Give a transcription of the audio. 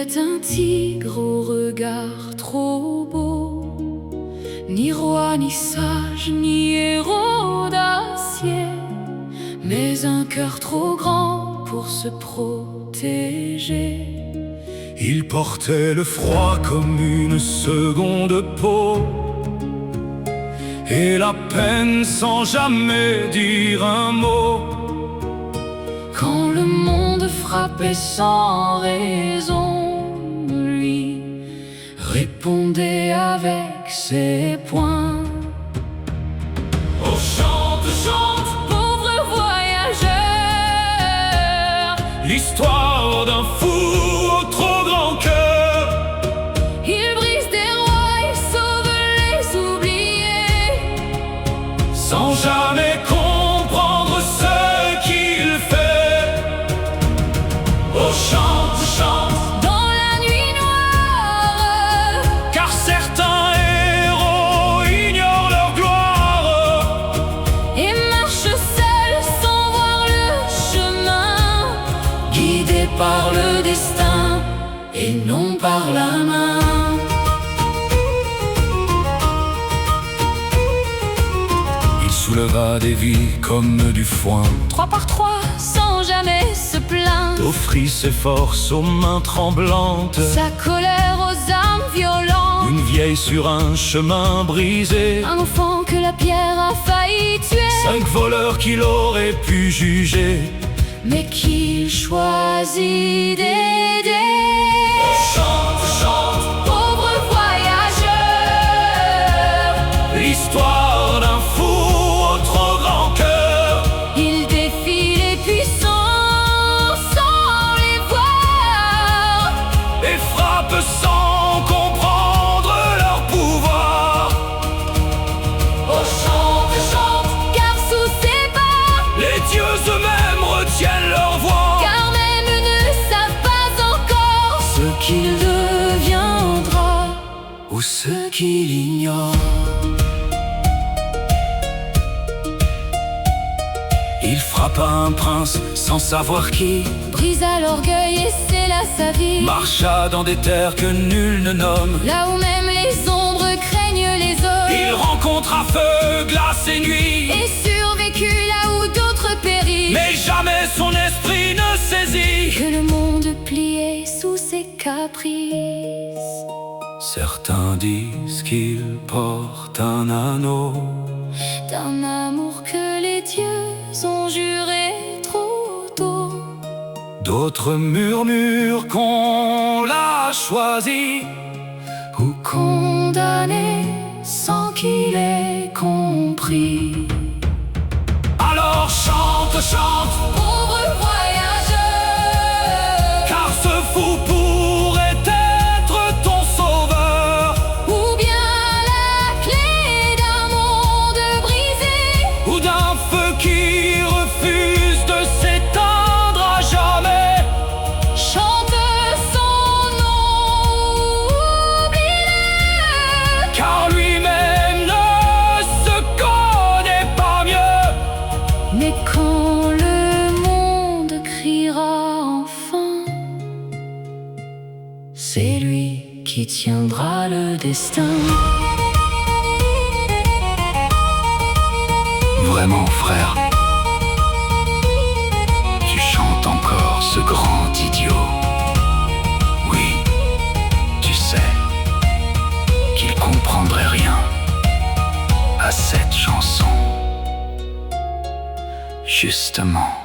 était un tigre au regard trop beau, ni roi, ni sage, ni héros d'acier, mais un cœur trop grand pour se protéger. Il portait le froid comme une seconde peau, et la peine sans jamais dire un mot. Quand le monde frappait sans raison, lui répondait avec ses poings. Oh, chante, chante, Pauvre voyageur, l'histoire d'un fou au trop grand cœur. il brise des rois et sauve les oubliés, Sans jamais comprendre ce qu'il fait. Oh, chante, chante, dans la nuit noire, car certains héros ignorent leur gloire, et marche seul sans voir le chemin, guidé par le destin et non par la main. Il souleva des vies comme du foin, 3 par 3 sans jamais se plaindre, offrit ses forces aux mains tremblantes. sa colère aux âmes violentes, Une vieille sur un chemin brisé, un enfant que la pierre a failli tuer, 5 voleurs qu'il aurait pu juger, mais qu'il choisit d'aider. chante, chante, Pauvre voyageur, l'histoire d'un fou au trop grand cœur. il défie les puissants sans les voir, Et frappe sans comprendre leur pouvoir. oh chante, chante, car sous ses pas, Les dieux eux-mêmes retiennent leur voix. car même eux ne savent pas encore Ce qu'il deviendra ou ce qu'il ignore. Il frappa un prince sans savoir qui, brisa l'orgueil et scella sa vie, marcha dans des terres que nul ne nomme. là où même les ombres craignent les hommes, Il rencontra feu, glace et nuit, et survécut là où d'autres périssent, mais jamais son esprit ne saisit que le monde pliait sous ses caprices. Certains disent qu'il porte un anneau, D'un amour que les dieux ont juré trop tôt, d'autres murmurent qu'on l'a choisi ou condamné sans qu'il ait compris. Alors chante, chante, Pauvre voyageur, car ce fou pourrait être ton sauveur, ou bien la clé d'un monde brisé, ou d'un feu qui refuse de s'éteindre à jamais. chante son nom, oublie-le, Car lui-même ne se connaît pas mieux. mais quand le monde criera enfin, c'est lui qui tiendra le destin. Vraiment, frère, tu chantes encore ce grand idiot. Oui, tu sais qu'il comprendrait rien à cette chanson. Justement.